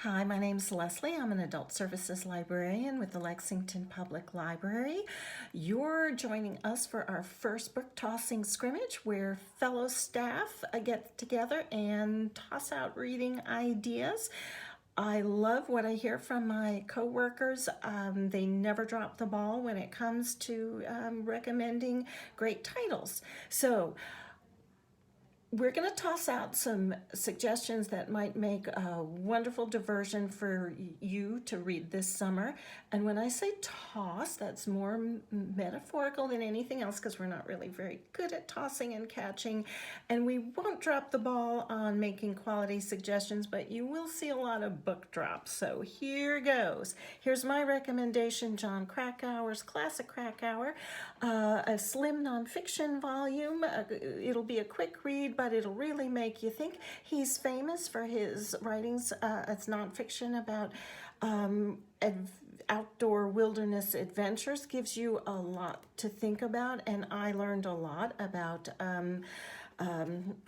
Hi, my name's Leslie. I'm an adult services librarian with the Lexington Public Library. You're joining us for our first book tossing scrimmage where fellow staff get together and toss out reading ideas. I love what I hear from my coworkers. They never drop the ball when it comes to recommending great titles. So we're going to toss out some suggestions that might make a wonderful diversion for you to read this summer. And when I say toss, that's more metaphorical than anything else because we're not really very good at tossing and catching. And we won't drop the ball on making quality suggestions, but you will see a lot of book drops. So here goes. Here's my recommendation, Jon Krakauer's Classic Krakauer, a slim nonfiction volume. It'll be a quick read, but it'll really make you think. He's famous for his writings. It's nonfiction about outdoor wilderness adventures. Gives you a lot to think about, and I learned a lot about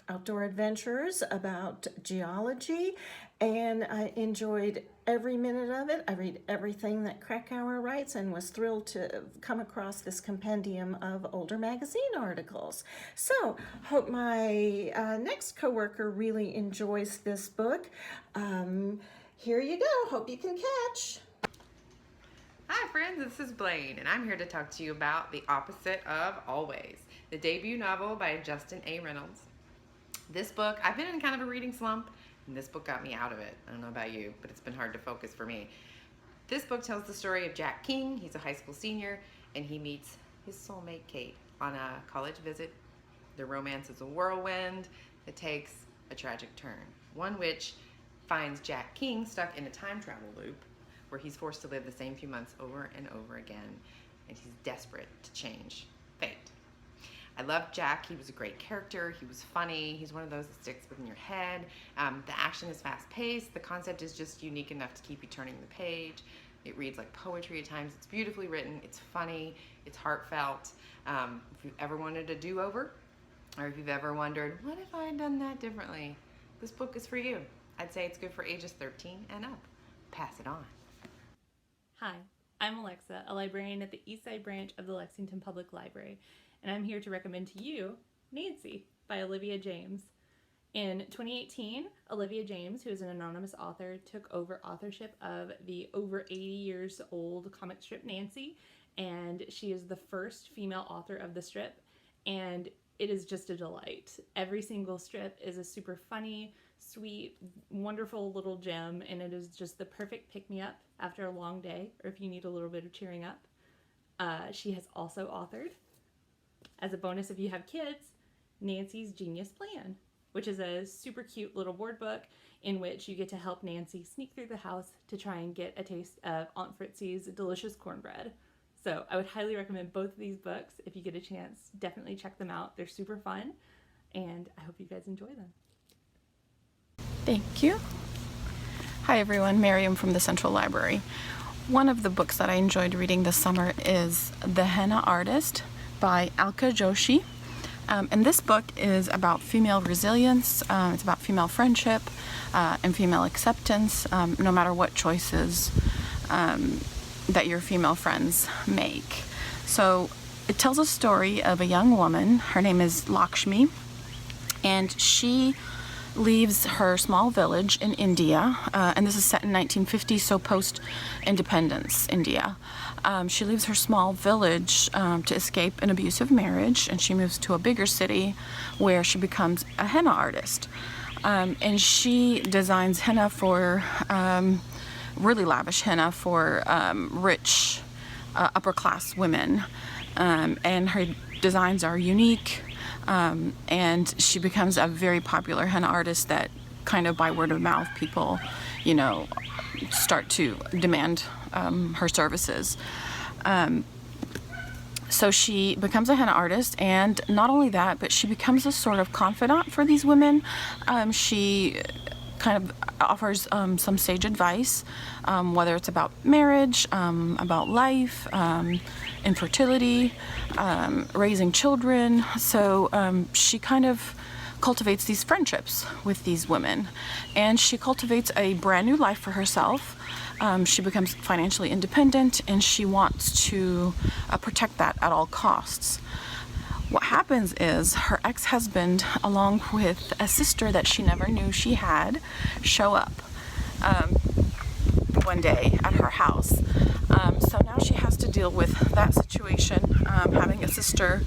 outdoor adventurers, about geology, and I enjoyed every minute of it. I read everything that Krakauer writes and was thrilled to come across this compendium of older magazine articles. So, hope my next coworker really enjoys this book. Here you go. Hope you can catch. Hi friends, this is Blaine, and I'm here to talk to you about The Opposite of Always, the debut novel by Justin A. Reynolds. This book, I've been in kind of a reading slump, and this book got me out of it. I don't know about you, but it's been hard to focus for me. This book tells the story of Jack King. He's a high school senior, and he meets his soulmate Kate on a college visit. Their romance is a whirlwind that takes a tragic turn, one which finds Jack King stuck in a time travel loop where he's forced to live the same few months over and over again, and he's desperate to change fate. I loved Jack. He was a great character. He was funny. He's one of those that sticks within your head. The action is fast-paced. The concept is just unique enough to keep you turning the page. It reads like poetry at times. It's beautifully written. It's funny. It's heartfelt. If you've ever wanted a do-over, or if you've ever wondered, what if I had done that differently? This book is for you. I'd say it's good for ages 13 and up. Pass it on. Hi, I'm Alexa, a librarian at the Eastside branch of the Lexington Public Library, and I'm here to recommend to you Nancy by Olivia James. In 2018, Olivia James, who is an anonymous author, took over authorship of the over 80 years old comic strip Nancy, and she is the first female author of the strip, and it is just a delight. Every single strip is a super funny, sweet, wonderful little gem, and it is just the perfect pick-me-up after a long day, or if you need a little bit of cheering up. She has also authored, as a bonus if you have kids, Nancy's Genius Plan, which is a super cute little board book in which you get to help Nancy sneak through the house to try and get a taste of Aunt Fritzy's delicious cornbread. So I would highly recommend both of these books. If you get a chance, definitely check them out. They're super fun, and I hope you guys enjoy them. Thank you. Hi everyone, Miriam from the Central Library. One of the books that I enjoyed reading this summer is The Henna Artist by Alka Joshi. And this book is about female resilience, it's about female friendship and female acceptance, no matter what choices that your female friends make. So it tells a story of a young woman. Her name is Lakshmi, and she leaves her small village in India, and this is set in 1950, so post-independence India. She leaves her small village to escape an abusive marriage, and she moves to a bigger city where she becomes a henna artist. And she designs henna for, really lavish henna for rich upper-class women. And her designs are unique. And she becomes a very popular henna artist that kind of by word of mouth people, start to demand her services. So she becomes a henna artist, and not only that, but she becomes a sort of confidant for these women. She kind of offers some sage advice, whether it's about marriage, about life, infertility, raising children. So she kind of cultivates these friendships with these women, and she cultivates a brand new life for herself. She becomes financially independent, and she wants to protect that at all costs. What happens is her ex-husband, along with a sister that she never knew she had, show up one day at her house. So now she has to deal with that situation, having a sister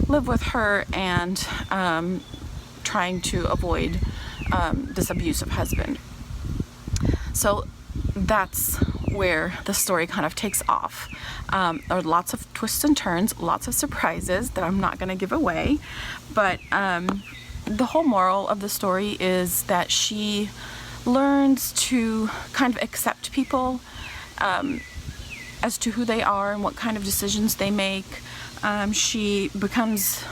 live with her and trying to avoid this abusive husband. So that's where the story kind of takes off. There are lots of twists and turns, lots of surprises that I'm not going to give away, but the whole moral of the story is that she learns to kind of accept people as to who they are and what kind of decisions they make. She becomes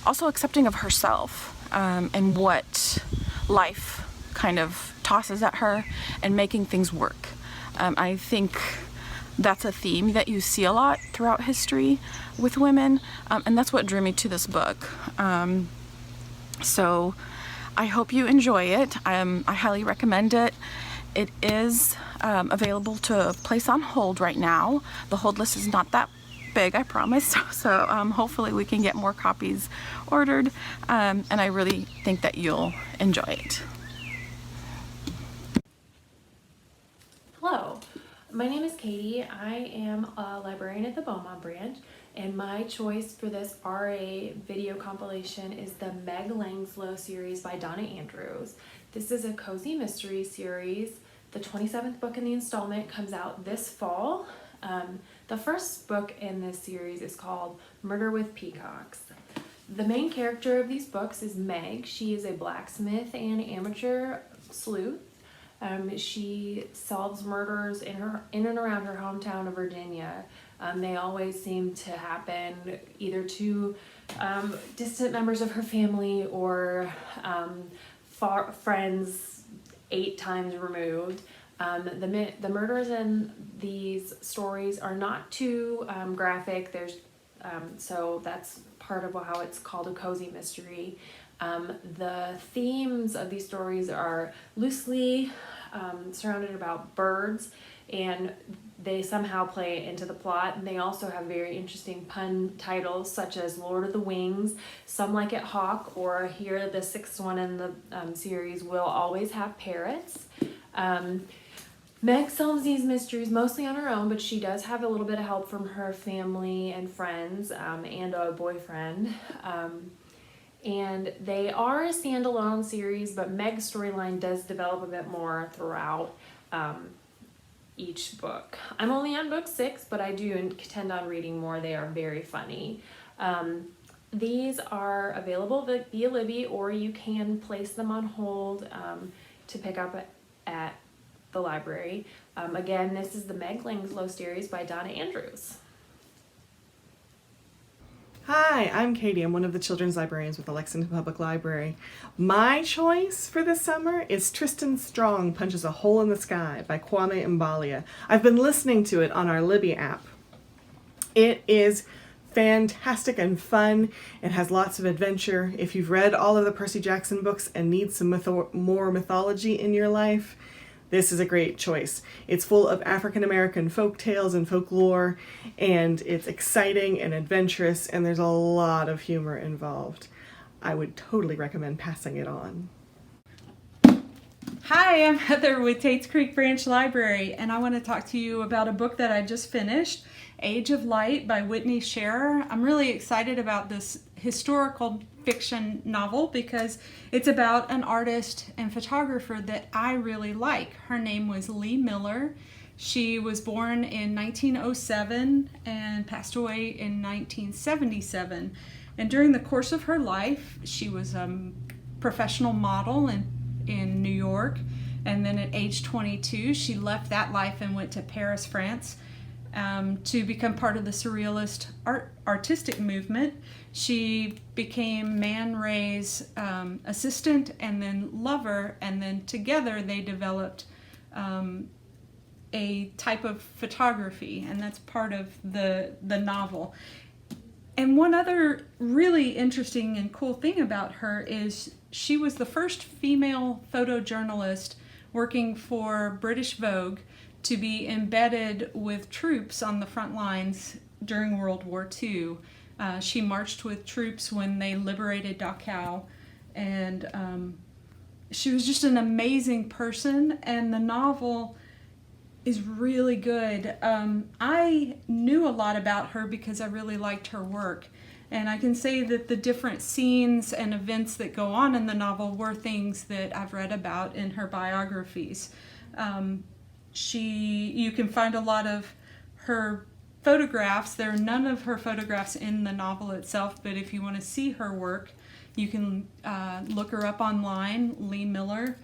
also accepting of herself and what life kind of tosses at her, and making things work. I think that's a theme that you see a lot throughout history with women, and that's what drew me to this book. So I hope you enjoy it. I highly recommend it. It is available to place on hold right now. The hold list is not that big, I promise. So hopefully we can get more copies ordered, and I really think that you'll enjoy it. Hello, my name is Katie. I am a librarian at the Beaumont branch, and my choice for this RA video compilation is the Meg Langslow series by Donna Andrews. This is a cozy mystery series. The 27th book in the installment comes out this fall. The first book in this series is called Murder with Peacocks. The main character of these books is Meg. She is a blacksmith and amateur sleuth. She solves murders in and around her hometown of Virginia. They always seem to happen either to distant members of her family or far friends 8 times removed. The murders in these stories are not too graphic. So that's part of how it's called a cozy mystery. The themes of these stories are loosely surrounded about birds, and they somehow play into the plot. And they also have very interesting pun titles such as Lord of the Wings, Some Like It Hawk, or here the 6th one in the series, Will Always Have Parrots. Meg solves these mysteries mostly on her own, but she does have a little bit of help from her family and friends and a boyfriend. And they are a standalone series, but Meg's storyline does develop a bit more throughout each book. I'm only on book 6, but I do intend on reading more. They are very funny. These are available via Libby, or you can place them on hold to pick up at the library. Again, this is the Meg Langslow series by Donna Andrews. Hi, I'm Katie. I'm one of the children's librarians with the Lexington Public Library. My choice for this summer is Tristan Strong Punches a Hole in the Sky by Kwame Mbalia. I've been listening to it on our Libby app. It is fantastic and fun. It has lots of adventure. If you've read all of the Percy Jackson books and need some more mythology in your life, this is a great choice. It's full of African American folk tales and folklore, and it's exciting and adventurous, and there's a lot of humor involved. I would totally recommend passing it on. Hi, I'm Heather with Tate's Creek Branch Library, and I want to talk to you about a book that I just finished, Age of Light by Whitney Scherer. I'm really excited about this historical fiction novel because it's about an artist and photographer that I really like. Her name was Lee Miller. She was born in 1907 and passed away in 1977. And during the course of her life, she was a professional model in New York. And then at age 22, she left that life and went to Paris, France, to become part of the Surrealist artistic movement. She became Man Ray's assistant and then lover, and then together they developed a type of photography, and that's part of the novel. And one other really interesting and cool thing about her is she was the first female photojournalist working for British Vogue to be embedded with troops on the front lines during World War II. She marched with troops when they liberated Dachau, and she was just an amazing person, and the novel is really good. I knew a lot about her because I really liked her work, and I can say that the different scenes and events that go on in the novel were things that I've read about in her biographies. You can find a lot of her photographs. There are none of her photographs in the novel itself, but if you want to see her work, you can look her up online, Lee Miller.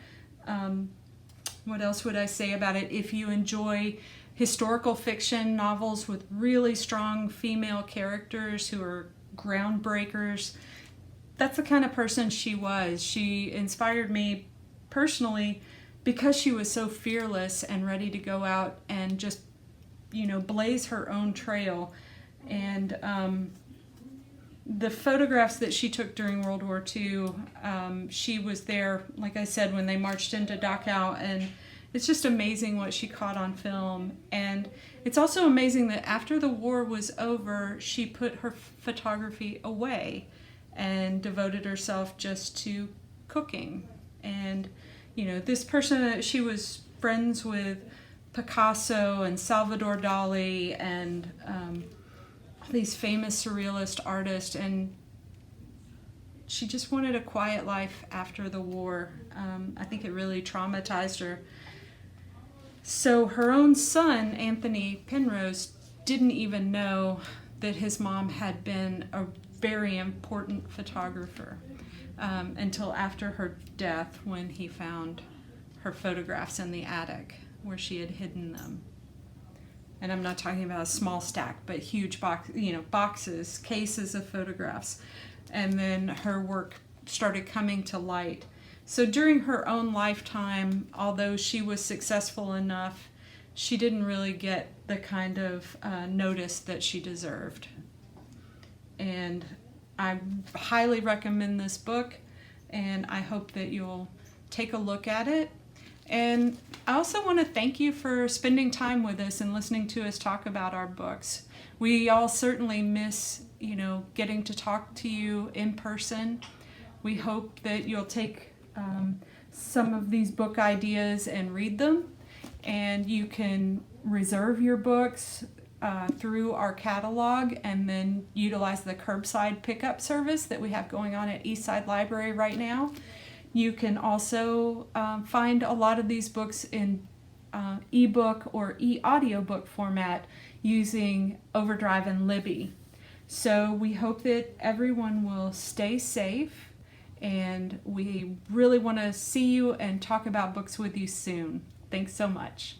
What else would I say about it? If you enjoy historical fiction novels with really strong female characters who are groundbreakers, that's the kind of person she was. She inspired me personally because she was so fearless and ready to go out and just, blaze her own trail. And the photographs that she took during World War II, she was there, like I said, when they marched into Dachau, and it's just amazing what she caught on film. And it's also amazing that after the war was over, she put her photography away and devoted herself just to cooking. And, this person, she was friends with Picasso and Salvador Dali and these famous surrealist artists, and she just wanted a quiet life after the war. I think it really traumatized her. So her own son, Anthony Penrose, didn't even know that his mom had been a very important photographer until after her death, when he found her photographs in the attic where she had hidden them. And I'm not talking about a small stack, but huge boxes, cases of photographs. And then her work started coming to light. So during her own lifetime, although she was successful enough, she didn't really get the kind of notice that she deserved. And I highly recommend this book, and I hope that you'll take a look at it. And I also want to thank you for spending time with us and listening to us talk about our books. We all certainly miss, getting to talk to you in person. We hope that you'll take some of these book ideas and read them. And you can reserve your books through our catalog and then utilize the curbside pickup service that we have going on at Eastside Library right now. You can also find a lot of these books in ebook or e-audiobook format using Overdrive and Libby. So we hope that everyone will stay safe, and we really want to see you and talk about books with you soon. Thanks so much.